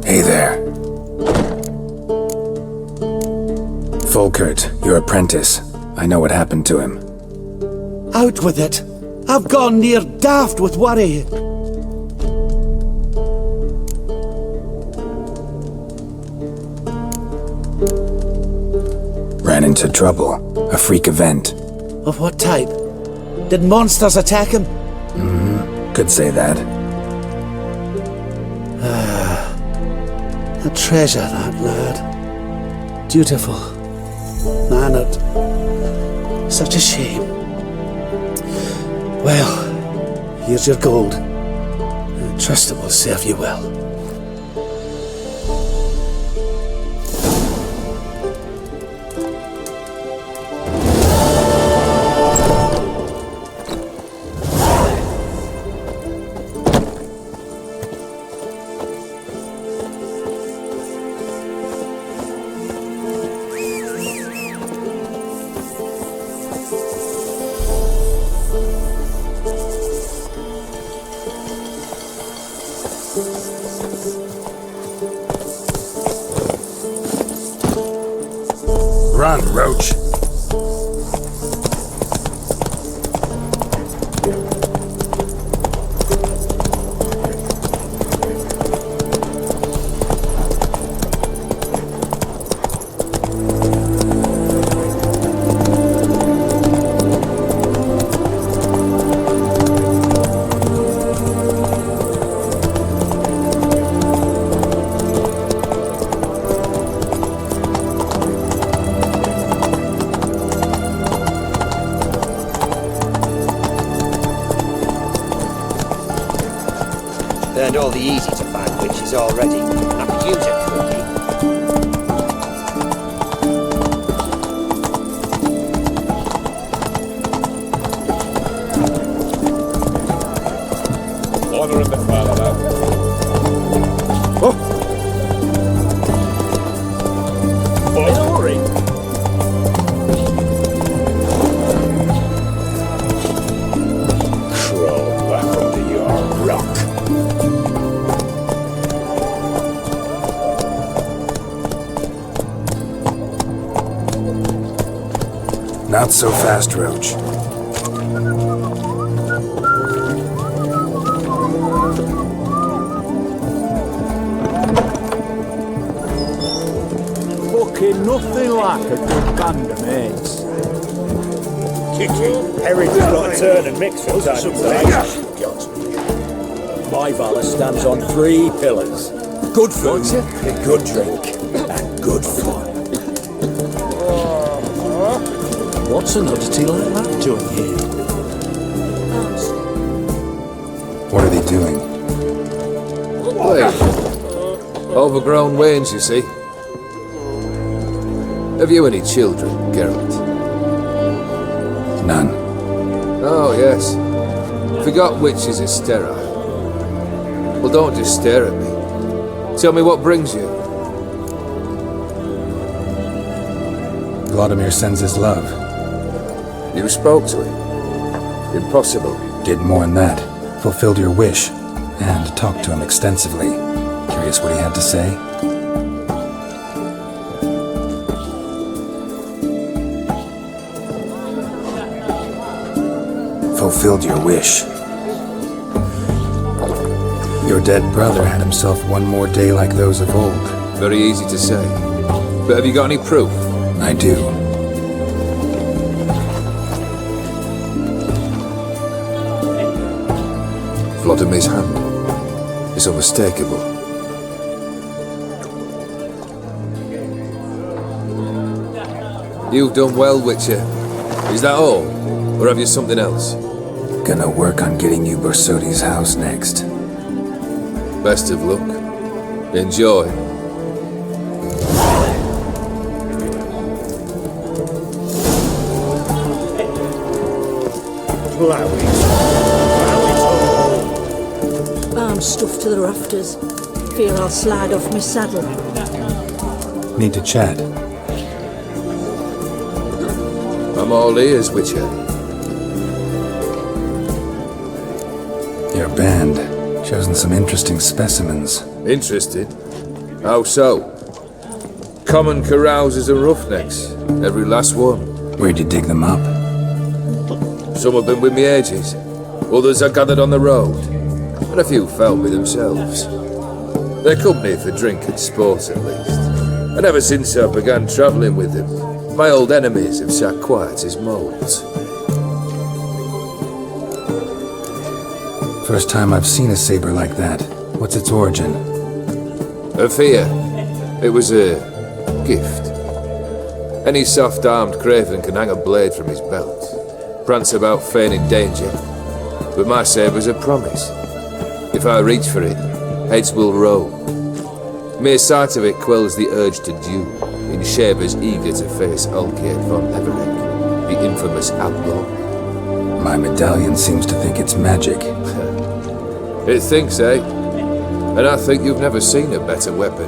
Hey there. Volkert, your apprentice. I know what happened to him. Out with it. I've gone near daft with worry. Ran into trouble. A freak event. Of what type? Did monsters attack him? Could say that. A treasure, that lad. Dutiful. Mannered. Such a shame. Well, here's your gold. I trust it will serve you well. Run, Roach. Learned all the easy-to-find witches already. I could use a quickie. Order in the file now. Oh! In a hurry. Crawl back under your rock. Not so fast, Roach. Fucking nothing like a good band of mates. Kiki, Herring's got to turn and mix from time to time. My valor stands on 3 pillars. Good food, good drink, and good fun. What's an oddity like that doing here? What are they doing? Wait. Overgrown wains, you see. Have you any children, Geralt? None. Oh, yes. Forgot witches is sterile. Well, don't just stare at me. Tell me what brings you. Vlodimir sends his love. You spoke to him. Impossible. Did more than that. Fulfilled your wish. And talked to him extensively. Curious what he had to say? Fulfilled your wish. Your dead brother had himself one more day like those of old. Very easy to say. But have you got any proof? I do. Vlodimir's hand is unmistakable. You've done well, Witcher. Is that all? Or have you something else? Gonna work on getting you Borsodi's house next. Best of luck. Enjoy. I'm stuffed to the rafters. Fear I'll slide off my saddle. Need to chat. I'm I'm all ears, Witcher. Your band, chosen some interesting specimens. Interested? How so? Common carousers and roughnecks, every last one. Where'd you dig them up? Some have been with me ages, others I gathered on the road, and a few found me themselves. They're company for drink and sport at least, and ever since I began travelling with them, my old enemies have sat quiet as moles. First time I've seen a saber like that. What's its origin? A fear. It was a gift. Any soft-armed craven can hang a blade from his belt, prance about feigning danger, but my saber's a promise. If I reach for it, heads will roll. Mere sight of it quells the urge to duel, in shavers eager to face Olgierd von Everett, the infamous outlaw. My medallion seems to think it's magic. It thinks, eh? And I think you've never seen a better weapon.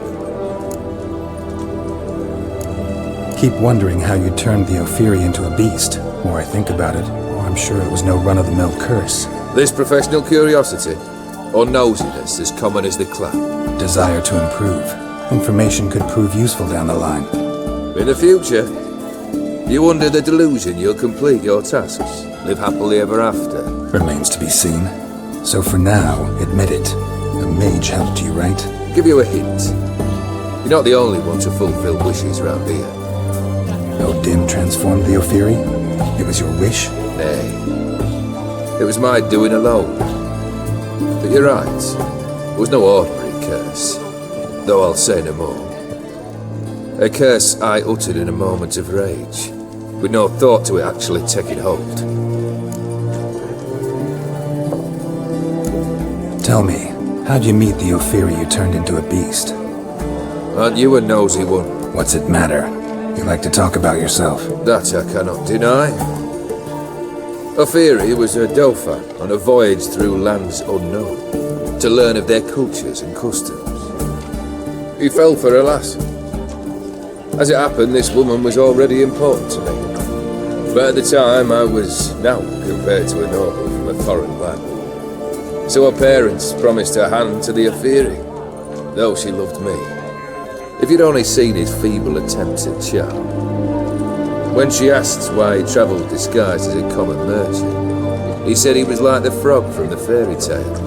Keep wondering how you turned the Ophiri into a beast. The more I think about it, I'm sure it was no run-of-the-mill curse. This professional curiosity, or nosiness as common as the clap? Desire to improve. Information could prove useful down the line. In the future, you under the delusion you'll complete your tasks, live happily ever after. Remains to be seen. So for now, admit it. A mage helped you, right? Give you a hint. You're not the only one to fulfill wishes round here. No dim transformed the Ophiri? It was your wish? Nay. It was my doing alone. But you're right. It was no ordinary curse. Though I'll say no more. A curse I uttered in a moment of rage, with no thought to it actually taking hold. Tell me, how'd you meet the Ophiri you turned into a beast? Aren't you a nosy one? What's it matter? You like to talk about yourself. That I cannot deny. Ophiri was a dauphin on a voyage through lands unknown, to learn of their cultures and customs. He fell for a lass. As it happened, this woman was already important to me. But at the time, I was now compared to a noble from a foreign land. So her parents promised her hand to the Ophiri, though she loved me. If you'd only seen his feeble attempts at charm. When she asked why he travelled disguised as a common merchant, he said he was like the frog from the fairy tale.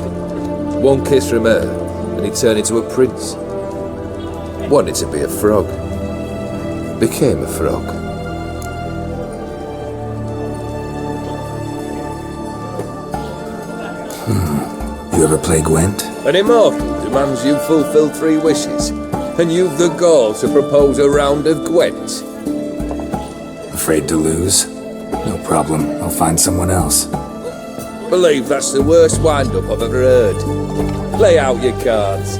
One kiss from her, and he turned into a prince. Wanted to be a frog. Became a frog. You ever play Gwent? An immortal demands you fulfill 3 wishes, and you've the gall to propose a round of Gwent. Afraid to lose? No problem, I'll find someone else. Believe that's the worst wind-up I've ever heard. Lay out your cards.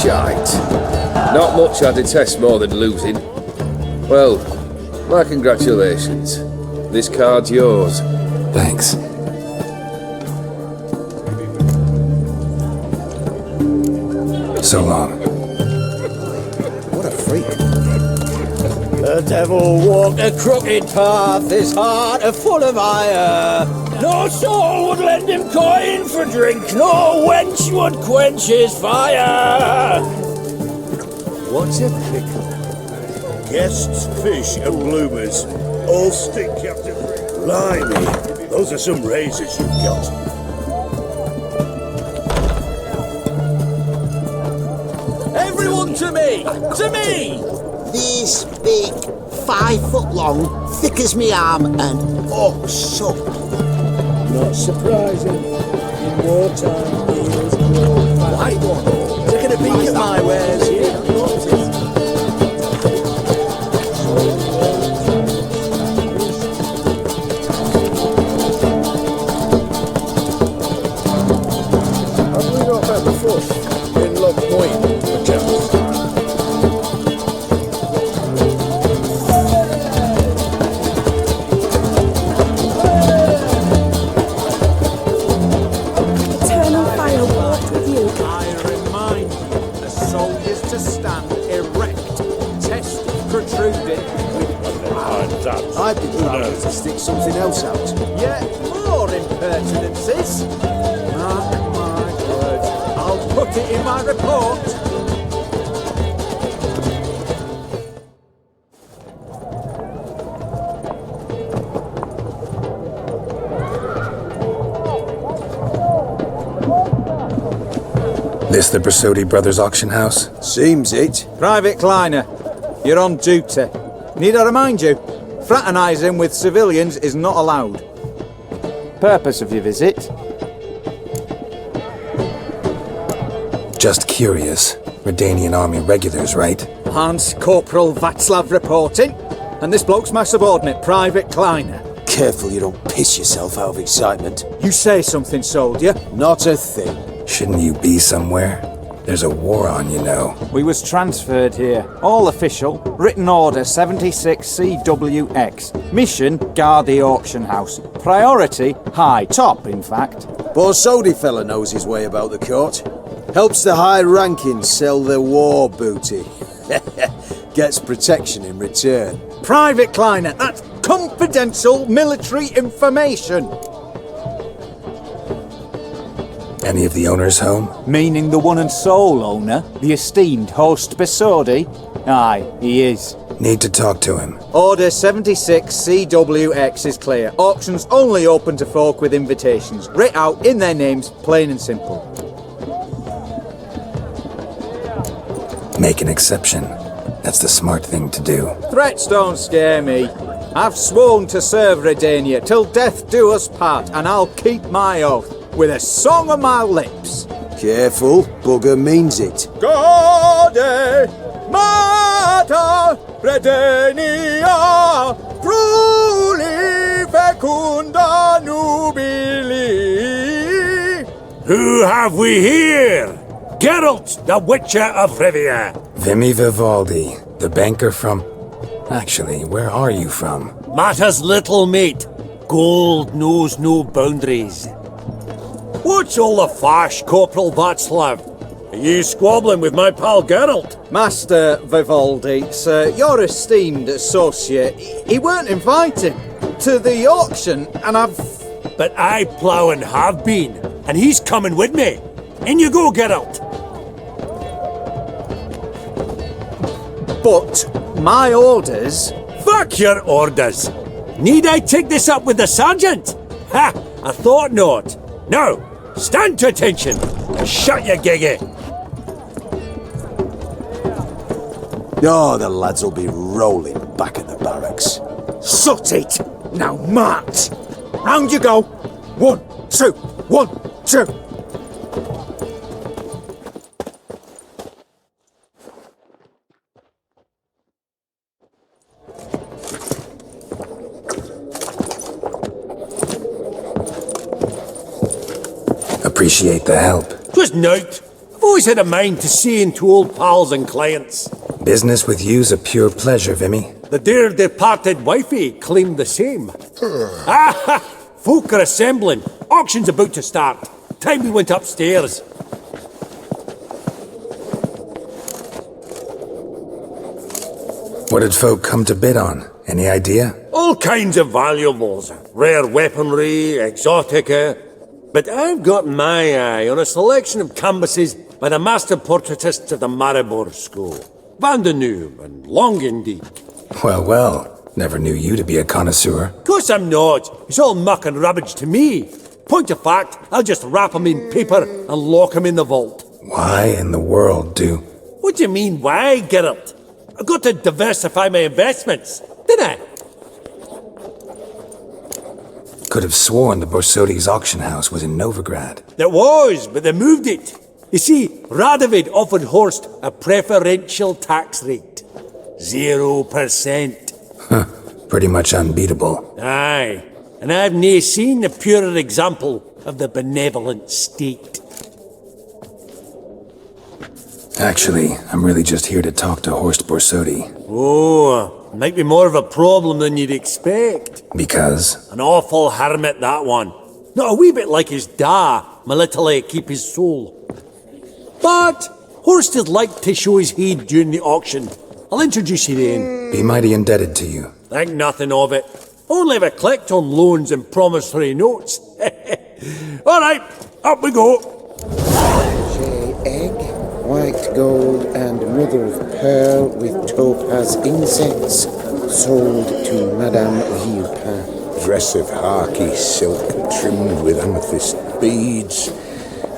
Shite. Not much I detest more than losing. Well, my congratulations. This card's yours. Thanks. So long. What a freak. The devil walked a crooked path, his heart a full of ire. No soul would lend him coin for drink, no wench would quench his fire. What's a pickle? Guests, fish, and bloomers. All stick, Captain. Blimey, those are some razors you've got. Everyone to me! To me! This big, 5 foot long, thick as me arm, and oh, so. Not surprising. In wartime, eels grow. White one, taking a peek at my wares here. Have we not met before? In Lock Point, perchance. Eternal fire walked with you. I remind you, the soldiers to stand erect, chest protruding. I'd be proud to stick something else out. Yet more impertinences. Mark my words, I'll put it in my report. This the Borsodi Brothers Auction House? Seems it. Private Kleiner, you're on duty. Need I remind you, fraternising with civilians is not allowed. Purpose of your visit? Just curious. Redanian army regulars, right? Hans Corporal Václav reporting, and this bloke's my subordinate, Private Kleiner. Careful you don't piss yourself out of excitement. You say something, soldier. Not a thing. Shouldn't you be somewhere? There's a war on, you know. We was transferred here. All official. Written order 76 CWX. Mission, guard the auction house. Priority, high. Top, in fact. Borsodi fella knows his way about the court. Helps the high-rankings sell their war booty. Gets protection in return. Private Kleiner, that's confidential military information. Any of the owners home? Meaning the one and sole owner, the esteemed Horst Borsodi? Aye, he is. Need to talk to him. Order 76 CWX is clear. Auctions only open to folk with invitations. Writ out in their names, plain and simple. Make an exception. That's the smart thing to do. Threats don't scare me. I've sworn to serve Redania till death do us part, and I'll keep my oath with a song on my lips. Careful, bugger means it. Gaude Mater Redania Fruli Fecunda Nubili. Who have we here? Geralt, the Witcher of Rivia. Vimme Vivaldi, the banker from... Actually, where are you from? Matters little, mate. Gold knows no boundaries. What's all the fash, Corporal Václav? Are you squabbling with my pal Geralt? Master Vivaldi, sir, your esteemed associate, he weren't invited to the auction, and I've... But I plough and have been, and he's coming with me. In you go, Geralt. But my orders... Fuck your orders. Need I take this up with the sergeant? Ha! I thought not. Now, stand to attention and shut your giggy. Oh, the lads will be rolling back at the barracks. Sot it! Now march! Round you go! 1, 2, 1, 2! Appreciate the help. 'Twas nowt. I've always had a mind to seeing to old pals and clients. Business with you's a pure pleasure, Vimme. The dear departed wifey claimed the same. Folk are assembling. Auction's about to start. Time we went upstairs. What did folk come to bid on? Any idea? All kinds of valuables. Rare weaponry, exotica. But I've got my eye on a selection of canvases by the master portraitists of the Maribor School. Van de Neuve and Longendijk. Well, well. Never knew you to be a connoisseur. Of course I'm not. It's all muck and rubbish to me. Point of fact, I'll just wrap 'em in paper and lock 'em in the vault. Why in the world do... What do you mean, why, Geralt? I've got to diversify my investments, didn't I? Could have sworn the Borsodi's auction house was in Novigrad. There was, but they moved it. You see, Radovid offered Horst a preferential tax rate. 0%. Huh. Pretty much unbeatable. Aye, and I've nae seen a purer example of the benevolent state. Actually, I'm really just here to talk to Horst Borsodi. Oh, might be more of a problem than you'd expect. Because? An awful hermit, that one. Not a wee bit like his da, my little keep his soul. But Horst would like to show his heed during the auction. I'll introduce you then. Be mighty indebted to you. Think nothing of it. Only if I collect on loans and promissory notes. All right, up we go. Egg, white gold, and mother of pearl with topaz incense, sold to Madame Villepin. Dress of harky silk trimmed with amethyst beads,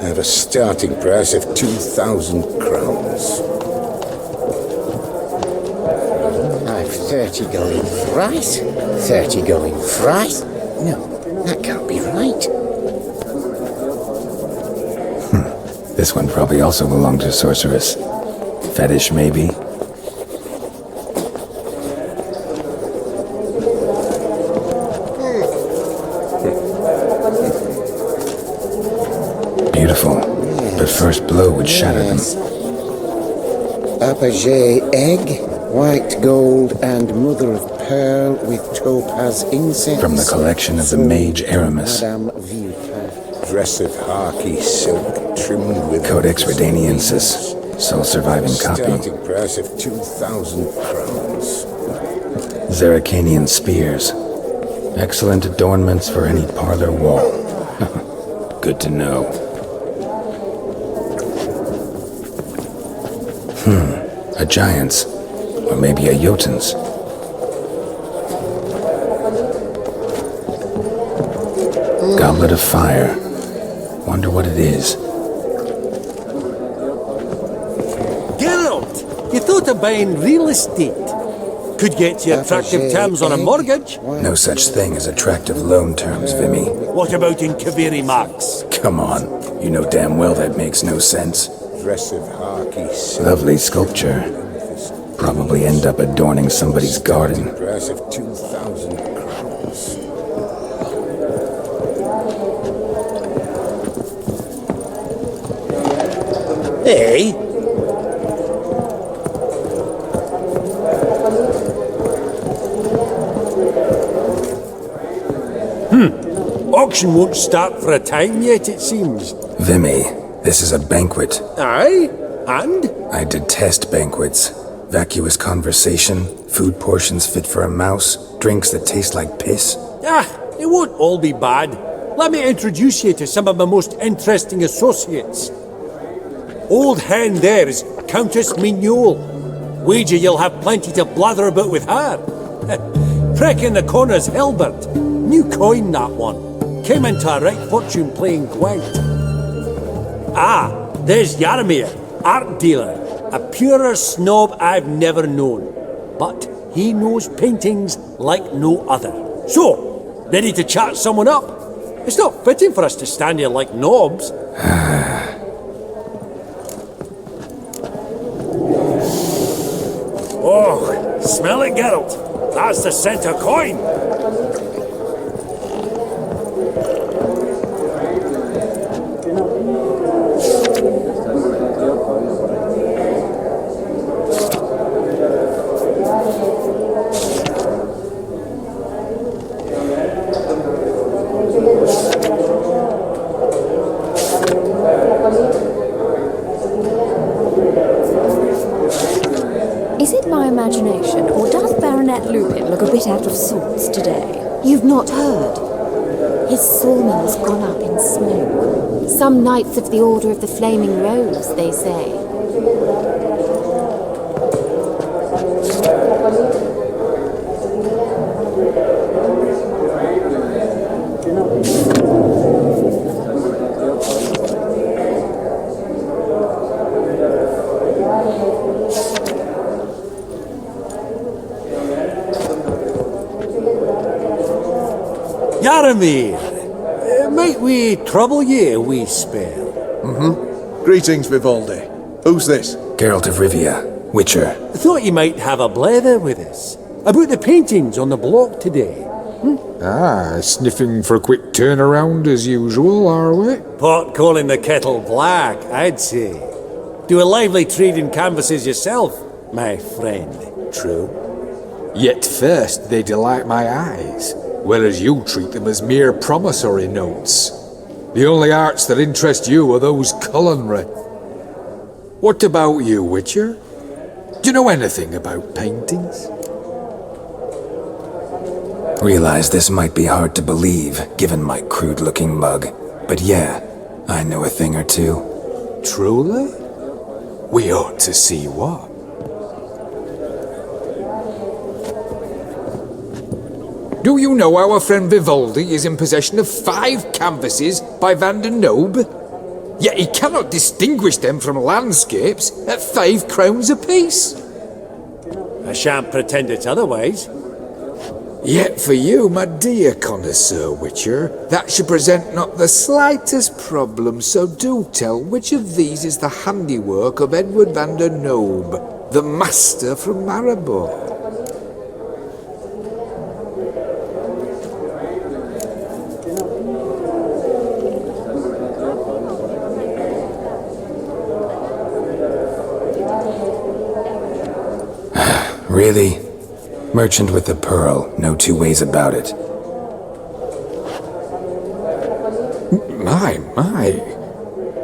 at a starting price of 2,000 crowns. I've 30 going thrice, 30 going thrice. No, that can't be right. This one probably also belonged to Sorceress. Fetish, maybe? Beautiful, but first blow would shatter them. Apogee egg, white gold, and mother of pearl with topaz incense. From the collection of the Mage Aramis. Madame Villepin. Dress of harky silk trimmed with Codex Redaniensis, sole surviving copy. starting price of 2,000 crowns. Zeracanian spears. Excellent adornments for any parlor wall. Good to know. A giant's. Or maybe a Jotun's. Goblet of fire. Wonder what it is. Geralt, you thought of buying real estate. Could get you attractive terms on a mortgage. No such thing as attractive loan terms, Vimme. What about in Kaviri Max? Come on. You know damn well that makes no sense. Dress of harky silk. Lovely sculpture. Probably end up adorning somebody's garden. Price of 2,000 crowns. Hey? Auction won't start for a time yet, it seems. Vimme, this is a banquet. Aye? And? I detest banquets. Vacuous conversation, food portions fit for a mouse, drinks that taste like piss. It won't all be bad. Let me introduce you to some of my most interesting associates. Old hen there is Countess Mignole. Wager you'll have plenty to blather about with her. Prick in the corner's Hilbert. New coin, that one. Came into a right fortune playing quite. There's Jaromir, art dealer. A purer snob I've never known. But he knows paintings like no other. So, ready to chat someone up? It's not fitting for us to stand here like knobs. Oh, smell it, Geralt. That's the center coin. Is it my imagination, or does Baronet Lupin look a bit out of sorts today? You've not heard? His sawmill's gone up in smoke. Some Knights of the Order of the Flaming Rose, they say. Yaramir, might we trouble ye a wee spell? Greetings, Vivaldi. Who's this? Geralt of Rivia, Witcher. I thought you might have a blether with us. About the paintings on the block today. Sniffing for a quick turnaround as usual, are we? Pot calling the kettle black, I'd say. Do a lively trade in canvases yourself, my friend. True. Yet first they delight my eyes, whereas you treat them as mere promissory notes. The only arts that interest you are those culinary. What about you, Witcher? Do you know anything about paintings? Realize this might be hard to believe, given my crude-looking mug. But yeah, I know a thing or two. Truly? We ought to see what. Do you know our friend Vivaldi is in possession of 5 canvases by Van der Nobe? Yet he cannot distinguish them from landscapes at 5 crowns apiece. I shan't pretend it's otherwise. Yet for you, my dear connoisseur Witcher, that should present not the slightest problem, so do tell which of these is the handiwork of Edward van der Nobe, the master from Maribor. Really? Merchant with the pearl, no two ways about it. My,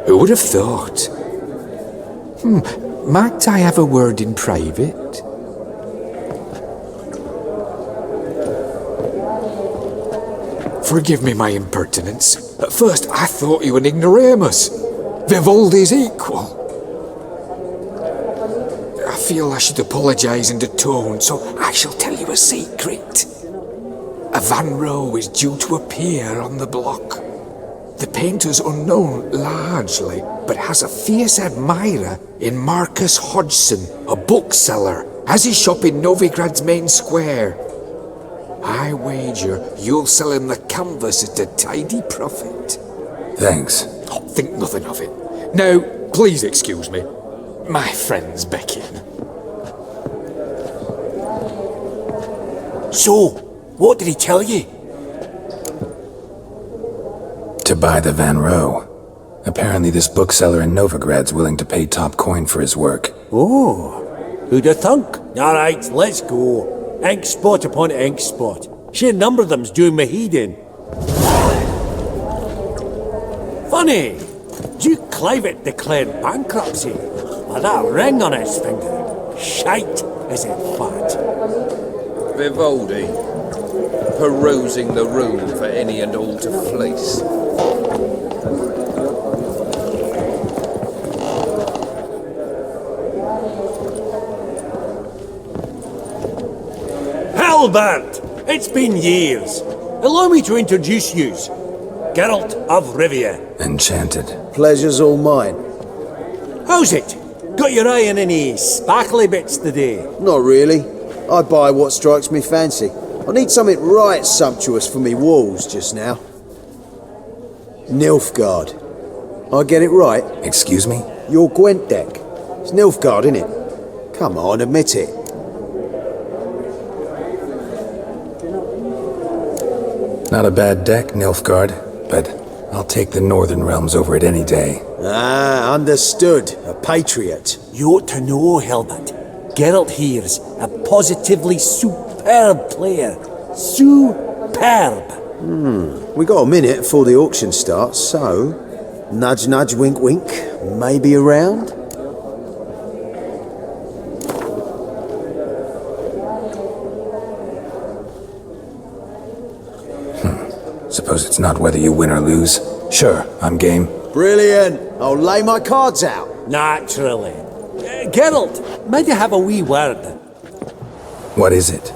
who would have thought? Might I have a word in private? Forgive me my impertinence. At first I thought you an ignoramus, Vivaldi's equal. I feel I should apologise in atone, so I shall tell you a secret. A Van Row is due to appear on the block. The painter's unknown largely, but has a fierce admirer in Marcus Hodgson, a bookseller, has his shop in Novigrad's main square. I wager you'll sell him the canvas at a tidy profit. Thanks. Oh, think nothing of it. Now, please excuse me. My friend's becking. So, what did he tell you? To buy the Van Row. Apparently this bookseller in Novigrad's willing to pay top coin for his work. Oh, who'd have thunk? Alright, let's go. Ink spot upon ink spot. Sheer number of them's doing me heed in. Funny, Duke Clivet declared bankruptcy. With that ring on his finger. Shite, is it fat? Vivaldi, perusing the room for any and all to fleece. Hellbent! It's been years. Allow me to introduce yous. Geralt of Rivia. Enchanted. Pleasure's all mine. How's it? Got your eye on any sparkly bits today? Not really. I buy what strikes me fancy. I need something right sumptuous for me walls just now. Nilfgaard. I get it right? Excuse me? Your Gwent deck. It's Nilfgaard, innit? Come on, admit it. Not a bad deck, Nilfgaard, but I'll take the Northern Realms over it any day. Ah, understood. A patriot. You ought to know, Helmut. Geralt here's a positively superb player. Superb. We got a minute before the auction starts, so... Nudge, nudge, wink, wink. Maybe around? suppose it's not whether you win or lose. Sure, I'm game. Brilliant. I'll lay my cards out. Naturally. Geralt, might you have a wee word? What is it?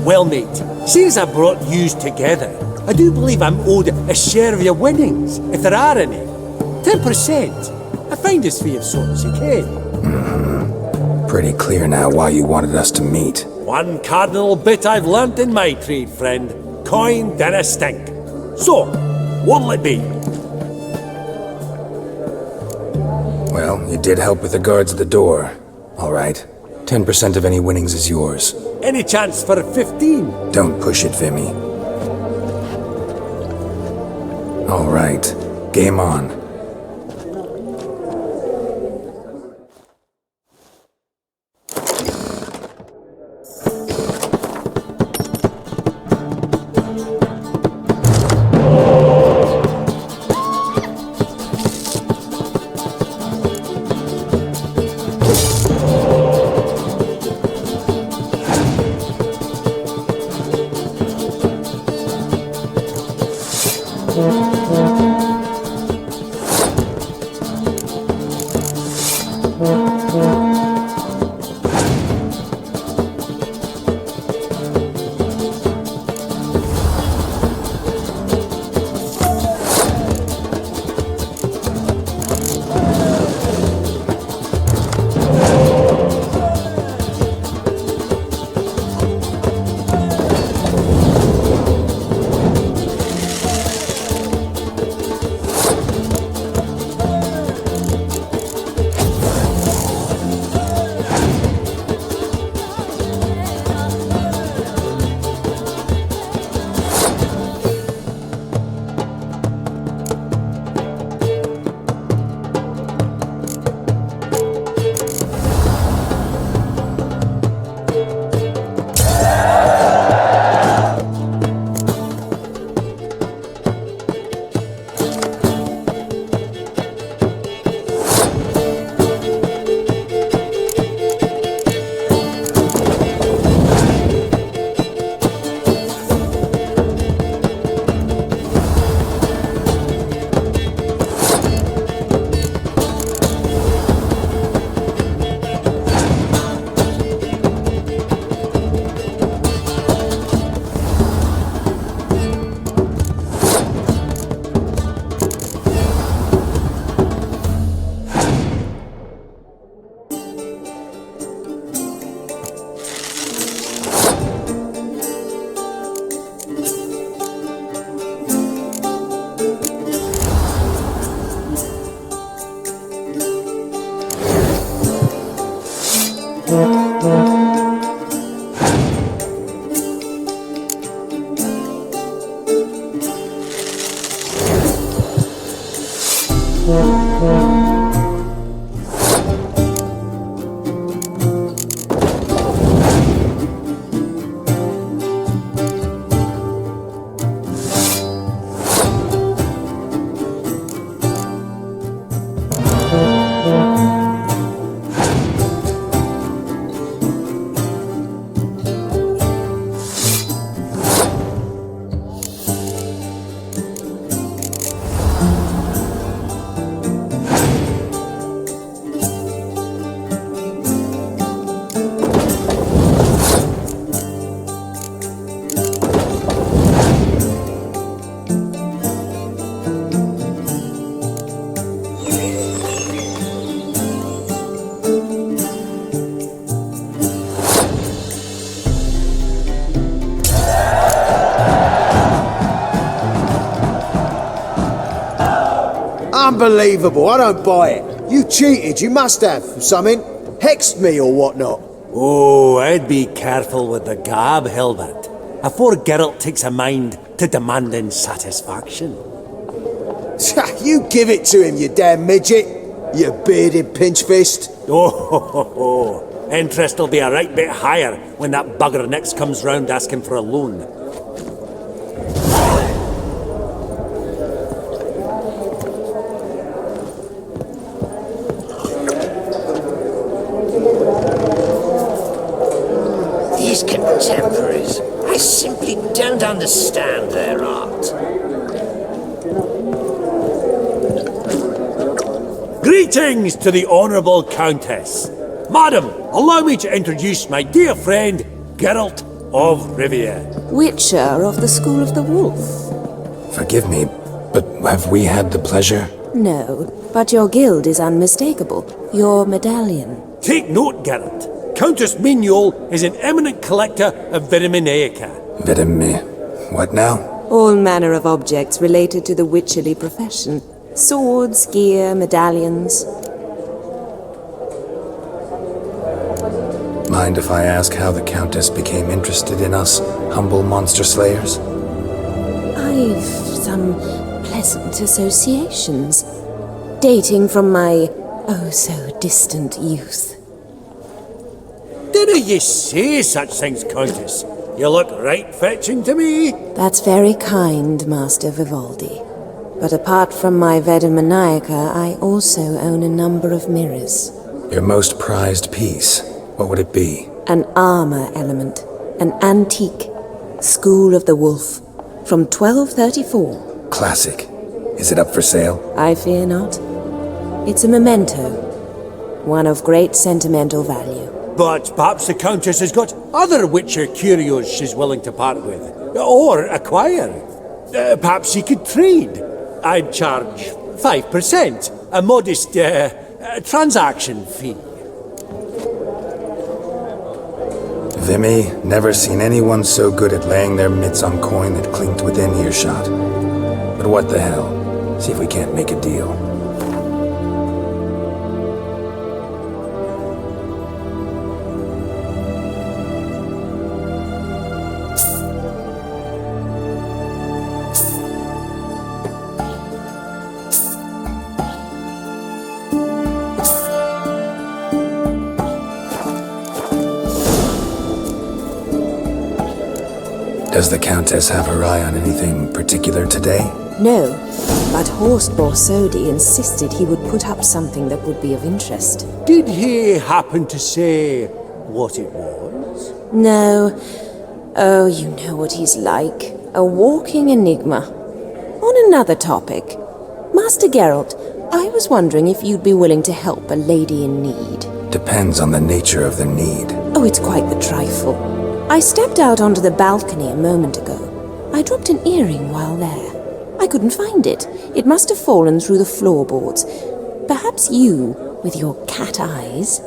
Well, mate, since I brought yous together, I do believe I'm owed a share of your winnings, if there are any. 10%. I find this for your sorts, you can. Pretty clear now why you wanted us to meet. One cardinal bit I've learnt in my trade, friend. Coin dinna stink. So, what'll it be? Well, you did help with the guards at the door. All right. 10% of any winnings is yours. Any chance for 15? Don't push it, Vimme. All right. Game on. Unbelievable, I don't buy it. You cheated, you must have, something. Hexed me or whatnot. Oh, I'd be careful with the gab, Hilbert, afore Geralt takes a mind to demanding satisfaction. You give it to him, you damn midget. You bearded pinchfist. Oh, interest will be a right bit higher when that bugger next comes round asking for a loan. These contemporaries I simply don't understand their art. Greetings to the Honourable Countess. Madam, allow me to introduce my dear friend, Geralt of Rivia. Witcher of the School of the Wolf. Forgive me, but have we had the pleasure? No, but your guild is unmistakable. Your medallion. Take note, Geralt. Countess Mignol is an eminent collector of Vitaminaica. What now? All manner of objects related to the witcherly profession. Swords, gear, medallions. Mind if I ask how the Countess became interested in us, humble monster slayers? I've some pleasant associations, dating from my oh-so-distant youth. Dinna ye say such things, Countess? You look right fetching to me. That's very kind, Master Vivaldi. But apart from my Vitaminaica, I also own a number of mirrors. Your most prized piece, what would it be? An armor element, an antique, School of the Wolf, from 1234. Classic. Is it up for sale? I fear not. It's a memento, one of great sentimental value. But perhaps the Countess has got other Witcher curios she's willing to part with, or acquire. Perhaps she could trade. I'd charge 5%, a modest transaction fee. Vimme, never seen anyone so good at laying their mitts on coin that clinked within earshot. But what the hell? See if we can't make a deal. Does the Countess have her eye on anything particular today? No, but Horst Borsodi insisted he would put up something that would be of interest. Did he happen to say what it was? No. Oh, you know what he's like. A walking enigma. On another topic, Master Geralt, I was wondering if you'd be willing to help a lady in need. Depends on the nature of the need. Oh, it's quite the trifle. I stepped out onto the balcony a moment ago. I dropped an earring while there. I couldn't find it. It must have fallen through the floorboards. Perhaps you, with your cat eyes...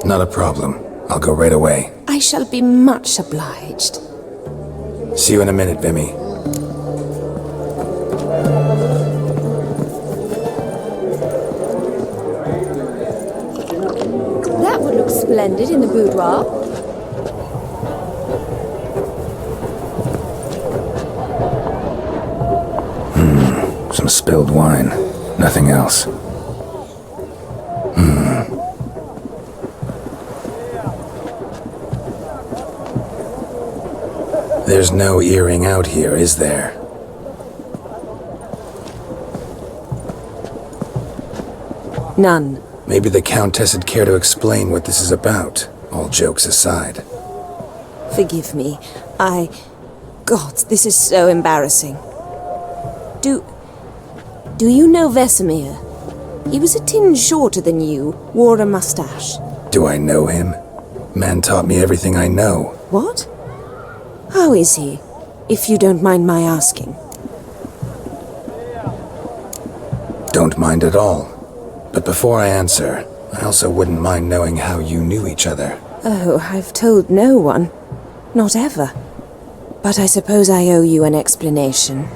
Not a problem. I'll go right away. I shall be much obliged. See you in a minute, Vimme. That would look splendid in the boudoir. Some spilled wine. Nothing else. There's no earring out here, is there? None. Maybe the Countess would care to explain what this is about, all jokes aside. Forgive me. God, this is so embarrassing. Do you know Vesemir? He was a tinge shorter than you, wore a mustache. Do I know him? Man taught me everything I know. What? How is he, if you don't mind my asking? Don't mind at all. But before I answer, I also wouldn't mind knowing how you knew each other. Oh, I've told no one. Not ever. But I suppose I owe you an explanation.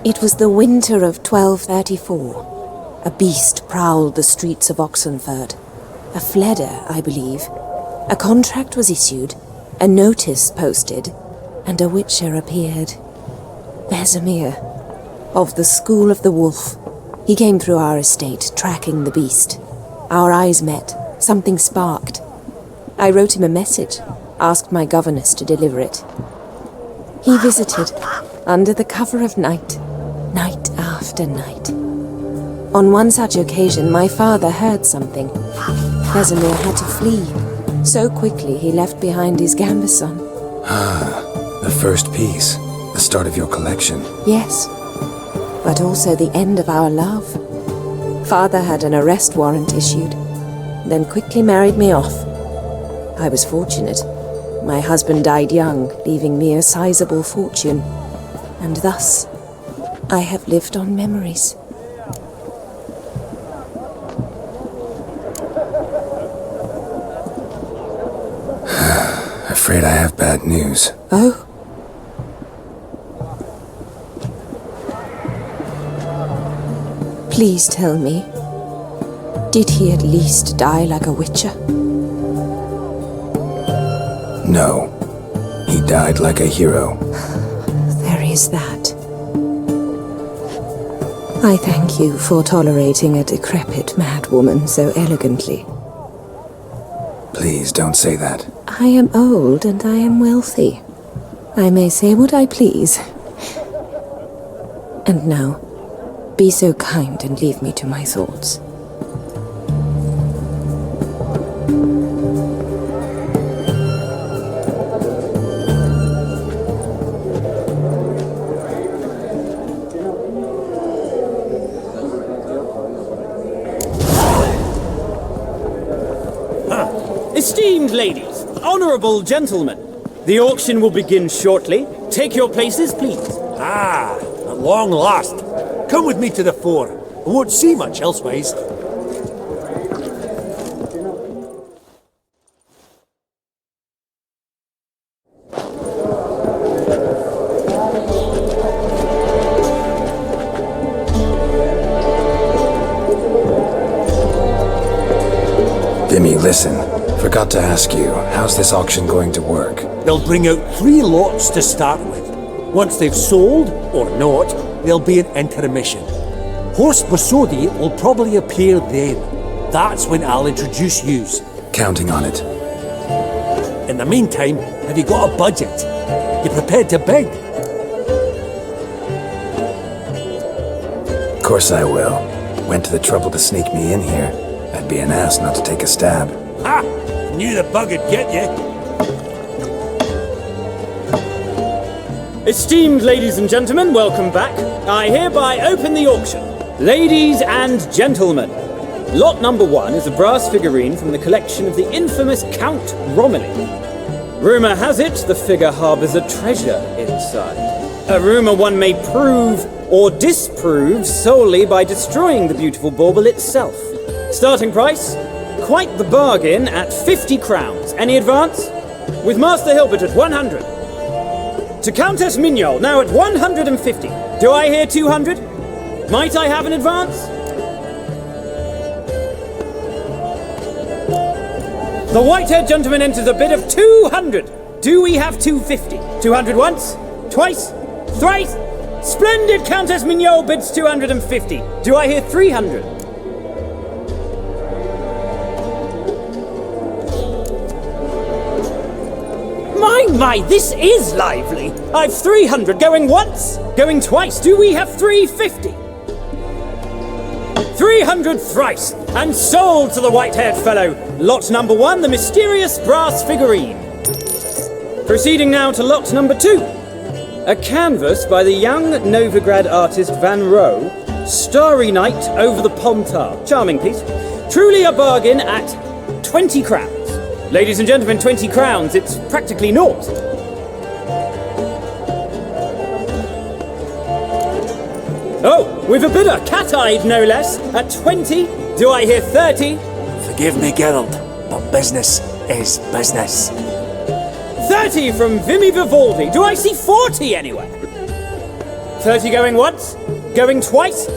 It was the winter of 1234. A beast prowled the streets of Oxenford. A fledder, I believe. A contract was issued, a notice posted, and a witcher appeared. Vesemir, of the School of the Wolf. He came through our estate, tracking the beast. Our eyes met. Something sparked. I wrote him a message, asked my governess to deliver it. He visited, under the cover of night, night after night. On one such occasion, my father heard something. Vesemir had to flee. So quickly he left behind his gambeson. Ah, the first piece. The start of your collection. Yes, but also the end of our love. Father had an arrest warrant issued, then quickly married me off. I was fortunate. My husband died young, leaving me a sizable fortune. And thus, I have lived on memories. Afraid I have bad news. Oh? Please tell me, did he at least die like a witcher? No. He died like a hero. There is that. I thank you for tolerating a decrepit madwoman so elegantly. Please don't say that. I am old and I am wealthy. I may say what I please. And now, be so kind and leave me to my thoughts. Esteemed ladies, honourable gentlemen, the auction will begin shortly. Take your places, please. Ah, at long last. Come with me to the fore. I won't see much elsewise. Vimme, listen. Forgot to ask you, how's this auction going to work? They'll bring out 3 lots to start with. Once they've sold, or not, there'll be an intermission. Horst Borsodi will probably appear then. That's when I'll introduce yous. Counting on it. In the meantime, have you got a budget? You prepared to beg? Of course I will. Went to the trouble to sneak me in here. I'd be an ass not to take a stab. Ha! Knew the bug would get you. Esteemed ladies and gentlemen, welcome back. I hereby open the auction. Ladies and gentlemen, lot number 1 is a brass figurine from the collection of the infamous Count Romilly. Rumour has it the figure harbours a treasure inside. A rumour one may prove or disprove solely by destroying the beautiful bauble itself. Starting price? Quite the bargain at 50 crowns. Any advance? With Master Hilbert at 100. To Countess Mignol, now at 150. Do I hear 200? Might I have an advance? The white-haired gentleman enters a bid of 200. Do we have 250? 200 once? Twice? Thrice? Splendid! Countess Mignol bids 250. Do I hear 300? My, this is lively! I've 300 going once, going twice. Do we have 350? 300 thrice, and sold to the white-haired fellow. Lot number 1, the mysterious brass figurine. Proceeding now to lot number 2. A canvas by the young Novigrad artist Van Rohe, Starry Night over the Pontar. Charming piece. Truly a bargain at 20 crowns. Ladies and gentlemen, 20 crowns, it's practically naught. Oh, we've a bidder, cat-eyed no less, at 20. Do I hear 30? Forgive me, Geralt, but business is business. 30 from Vimme Vivaldi. Do I see 40 anywhere? 30 going once? Going twice?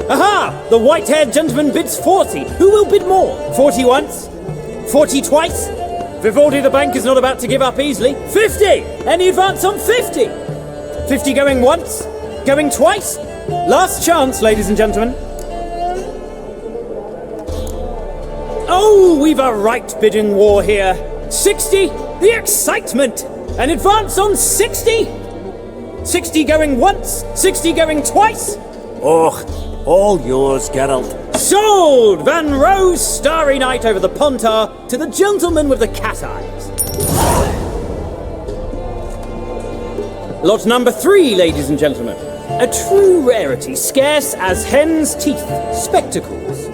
Aha! The white-haired gentleman bids 40. Who will bid more? 40 once? 40 twice? Vivaldi the bank is not about to give up easily. 50! Any advance on 50? 50 going once? Going twice? Last chance, ladies and gentlemen. Oh, we've a right bidding war here. 60? The excitement! An advance on 60? 60 going once? 60 going twice? Oh, All yours, Geralt. Sold! Van Roe's starry night over the Pontar to the gentleman with the cat eyes. Lot number 3, ladies and gentlemen. A true rarity, scarce as hen's teeth. Spectacles.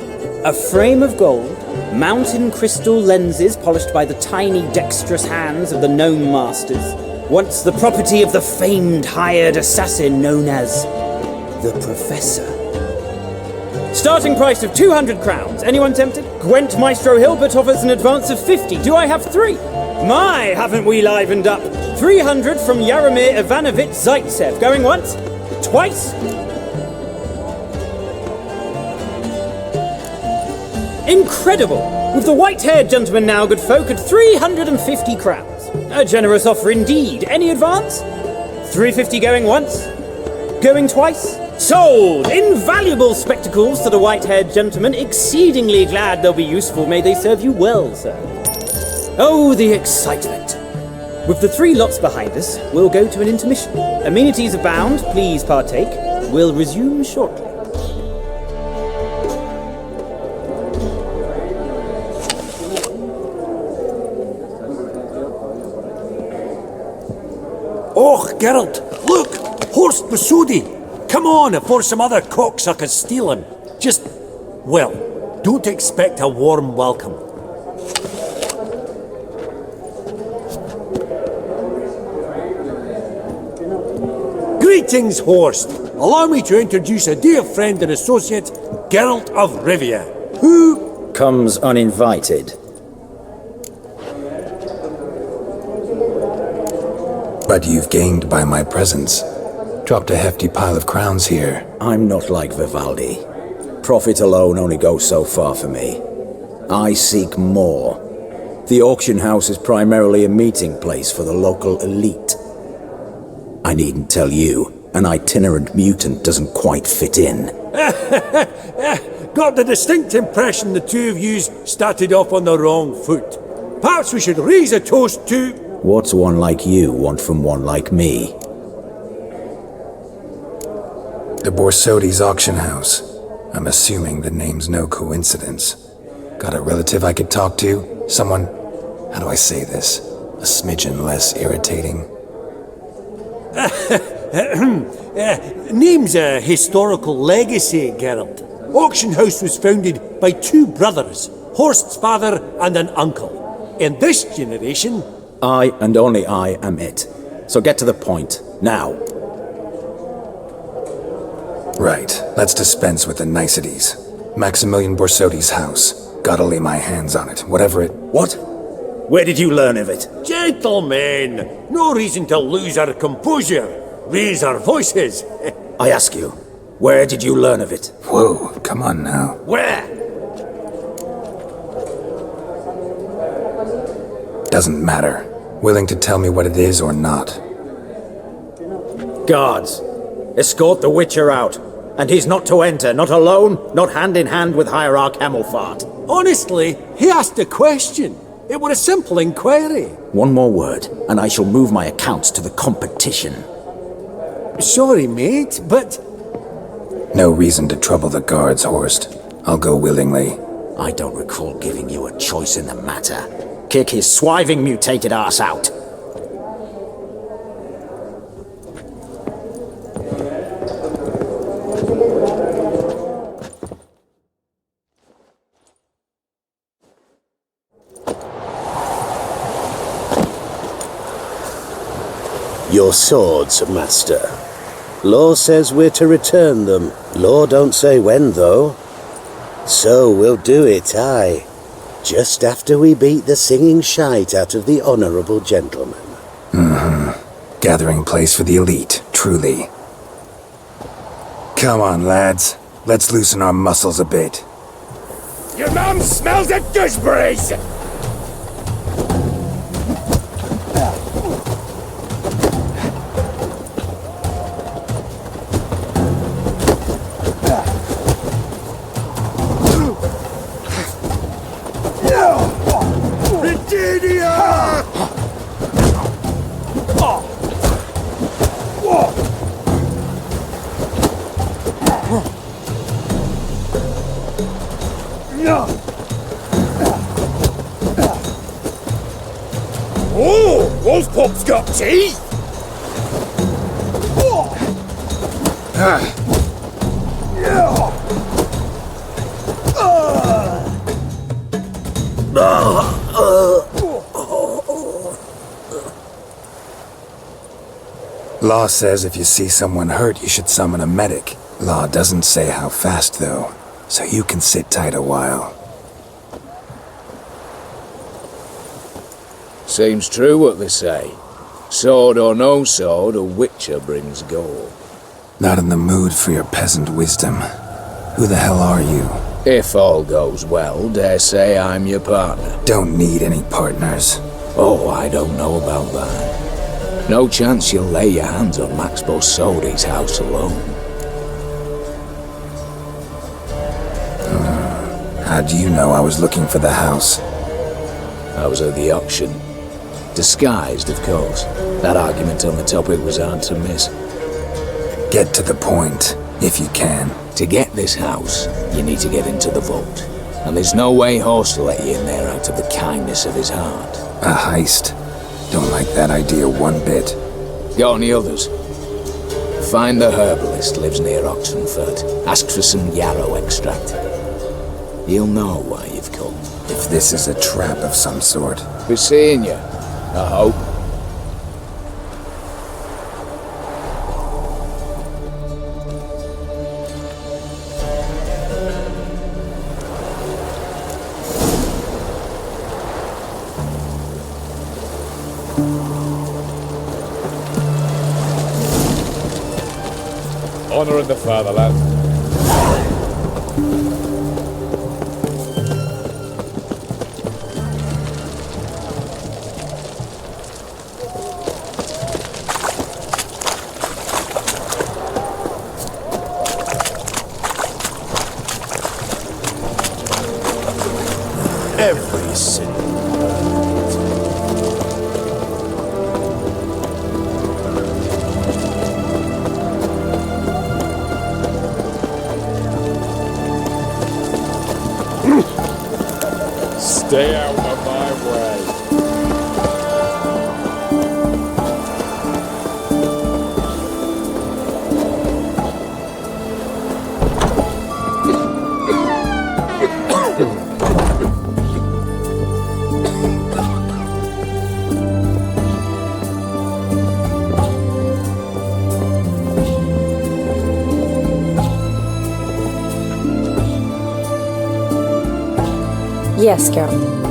A frame of gold, mountain crystal lenses polished by the tiny dexterous hands of the gnome masters. Once the property of the famed hired assassin known as the Professor. Starting price of 200 crowns. Anyone tempted? Gwent Maestro Hilbert offers an advance of 50. Do I have 3? My, haven't we livened up? 300 from Yaromir Ivanovich Zaitsev. Going once? Twice? Incredible! With the white-haired gentleman now, good folk, at 350 crowns. A generous offer indeed. Any advance? 350 going once? Going twice? Sold! Invaluable spectacles to the white-haired gentleman. Exceedingly glad they'll be useful. May they serve you well, sir. Oh, the excitement. With the 3 lots behind us, we'll go to an intermission. Amenities abound. Please partake. We'll resume shortly. Oh, Geralt, look! Horst Borsodi! Come on, before some other cocksuckers steal him. Just, well, don't expect a warm welcome. Greetings, Horst. Allow me to introduce a dear friend and associate, Geralt of Rivia, who comes uninvited. But you've gained by my presence. Dropped a hefty pile of crowns here. I'm not like Vivaldi. Profit alone only goes so far for me. I seek more. The auction house is primarily a meeting place for the local elite. I needn't tell you, an itinerant mutant doesn't quite fit in. got the distinct impression the two of yous started off on the wrong foot. Perhaps we should raise a toast to... What's one like you want from one like me? The Borsodi's Auction House. I'm assuming the name's no coincidence. Got a relative I could talk to? Someone, how do I say this? A smidgen less irritating. Name's a historical legacy, Geralt. Auction House was founded by two brothers, Horst's father and an uncle. In this generation... I and only I am it. So get to the point, now. Right, let's dispense with the niceties. Maximilian Borsodi's house. Gotta lay my hands on it, whatever it... What? Where did you learn of it? Gentlemen, no reason to lose our composure. Raise our voices. I ask you, where did you learn of it? Whoa, come on now. Where? Doesn't matter. Willing to tell me what it is or not. Guards, escort the Witcher out. And he's not to enter, not alone, not hand in hand with Hierarch Hamelfart. Honestly, he asked a question. It were a simple inquiry. One more word, and I shall move my accounts to the competition. Sorry, mate, but... No reason to trouble the guards, Horst. I'll go willingly. I don't recall giving you a choice in the matter. Kick his swiving mutated ass out. Your swords, Master. Law says we're to return them. Law don't say when, though. So we'll do it, aye. Just after we beat the singing shite out of the honourable gentleman. Mm-hmm. Gathering place for the elite, truly. Come on, lads. Let's loosen our muscles a bit. Your mum smells of gooseberries! Oh, Wolfpop's got teeth! Law says if you see someone hurt, you should summon a medic. Law doesn't say how fast, though, so you can sit tight a while. Seems true what they say. Sword or no sword, a witcher brings gold. Not in the mood for your peasant wisdom. Who the hell are you? If all goes well, dare say I'm your partner. Don't need any partners. Oh, I don't know about that. No chance you'll lay your hands on Max Borsodi's house alone. How do you know I was looking for the house? I was at the auction. Disguised, of course. That argument on the topic was hard to miss. Get to the point, if you can. To get this house, you need to get into the vault. And there's no way Horst will let you in there out of the kindness of his heart. A heist? Don't like that idea one bit. Got any others? Find the herbalist, lives near Oxenfurt. Ask for some yarrow extract. He'll know why you've come. If this is a trap of some sort. Be seeing you, I hope. Honour in the fatherland. Every single Stay out of my way. Yes, Geralt.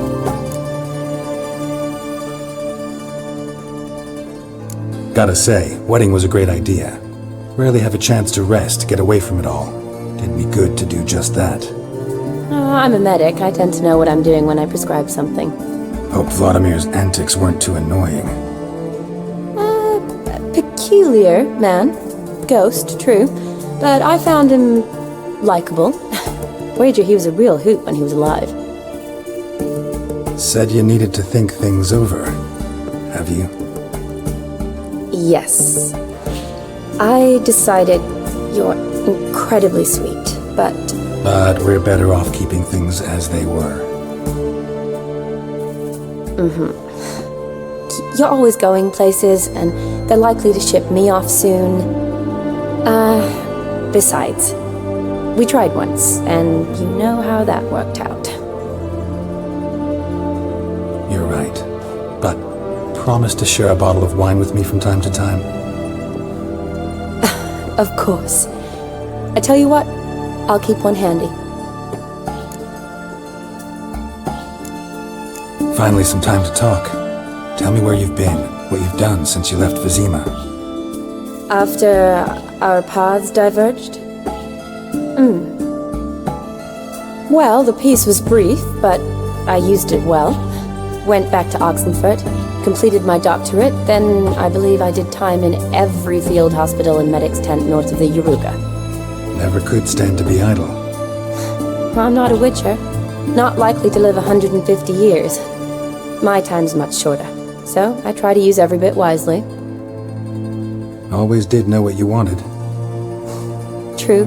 Gotta say, wedding was a great idea. Rarely have a chance to rest, get away from it all. Did me good to do just that. I'm a medic. I tend to know what I'm doing when I prescribe something. Hope Vlodimir's antics weren't too annoying. Peculiar man. Ghost, true. But I found him likable. Wager he was a real hoot when he was alive. Said you needed to think things over. Have you? Yes. I decided you're incredibly sweet, but we're better off keeping things as they were. You're always going places, and they're likely to ship me off soon. Besides, we tried once, and you know how that worked out. You're right. But promise to share a bottle of wine with me from time to time? Of course. I tell you what, I'll keep one handy. Finally, some time to talk. Tell me where you've been, what you've done since you left Vizima. After our paths diverged? Well, the peace was brief, but I used it well. Went back to Oxenfurt, completed my doctorate, then I believe I did time in every field hospital and medic's tent north of the Yaruga. Never could stand to be idle. I'm not a witcher. Not likely to live 150 years. My time's much shorter, so I try to use every bit wisely. Always did know what you wanted. True.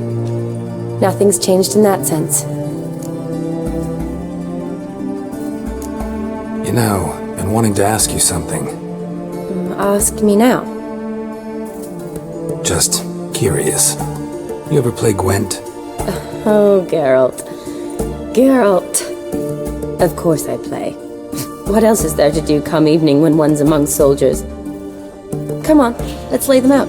Nothing's changed in that sense. You know, been wanting to ask you something. Ask me now. Just curious. You ever play Gwent? Oh, Geralt. Geralt. Of course I play. What else is there to do come evening when one's among soldiers? Come on, let's lay them out.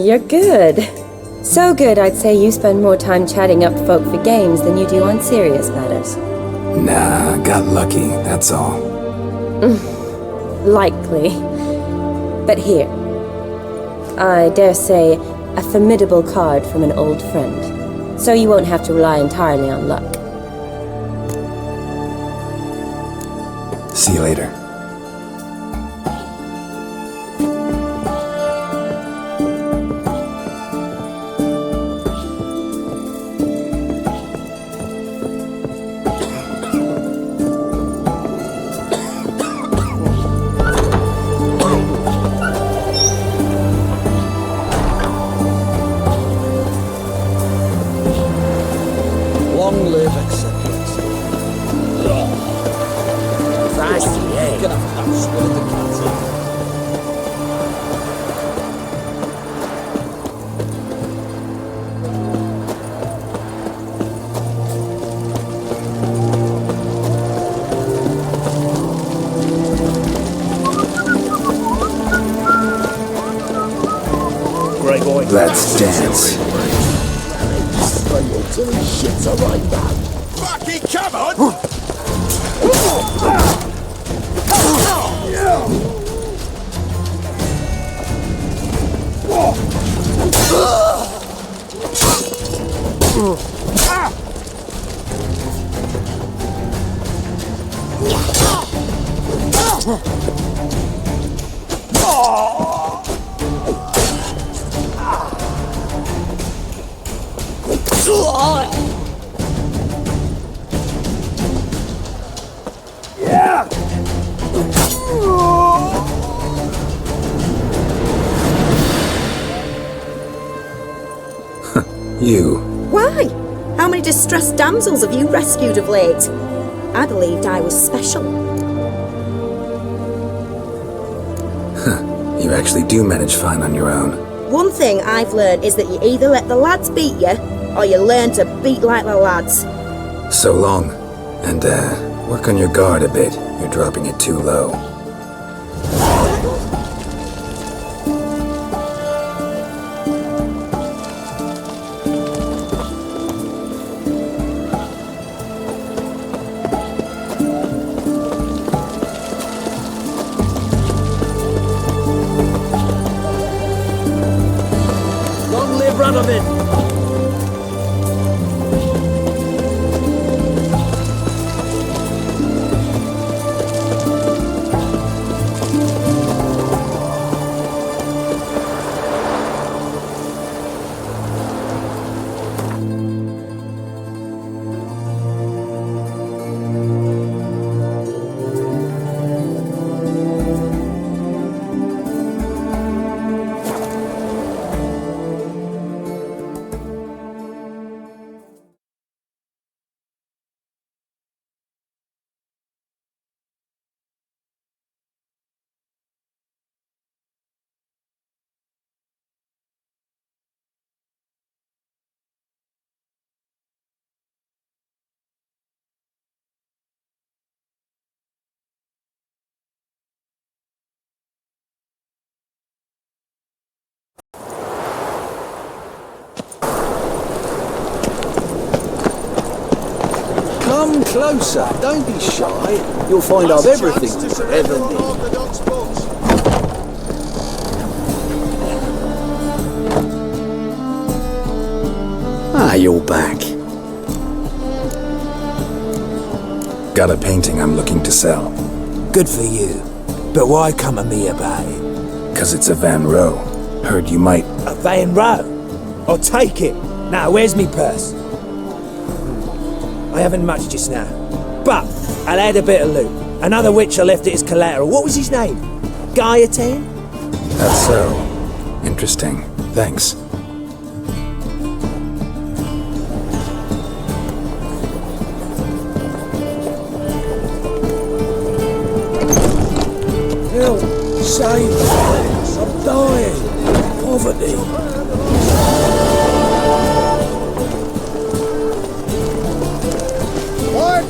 You're good. So good, I'd say you spend more time chatting up folk for games than you do on serious matters. Nah, got lucky, that's all. Likely. But here. I dare say, a formidable card from an old friend. So you won't have to rely entirely on luck. See you later. Long live acceptance. Gonna have that sweat the cats. Let's dance. Bucky, come on! You. Why? How many distressed damsels have you rescued of late? I believed I was special. You actually do manage fine on your own. One thing I've learned is that you either let the lads beat you, or you learn to beat like the lads. So long. And, work on your guard a bit. You're dropping it too low. Long live Vlodimir! Come closer, don't be shy. You'll find I've everything to ever need. Ah, you're back. Got a painting I'm looking to sell. Good for you. But why come to me about it? 'Cause it's a Van Row. Heard you might... A Van Row? I'll take it. Now, where's me purse? I haven't much just now. But I'll add a bit of loot. Another witch I left it as collateral. What was his name? Gaiatan? That's so. Interesting. Thanks. Help! Save me! I'm dying! Poverty!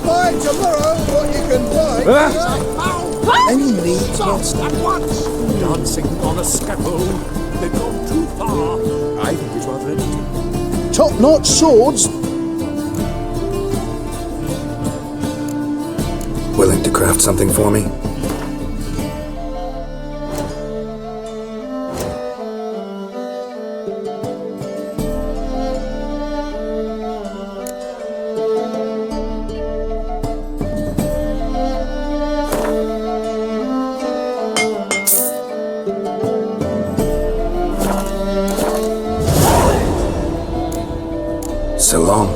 Buy tomorrow what you can buy. Any needs, monster? At once. Dancing on a scaffold. They've gone too far. I think it's rather interesting. Top-notch swords. Willing to craft something for me? So long.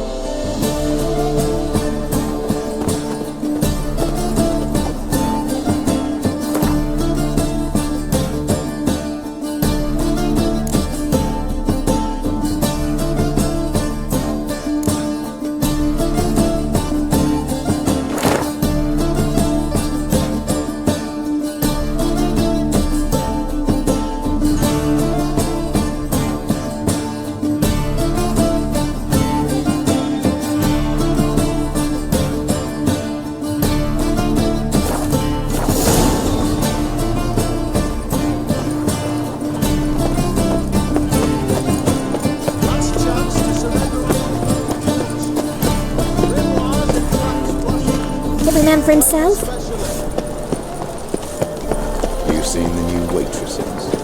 man for himself? You seen the new waitresses?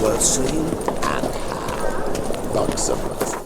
Well seen and how. Not so much.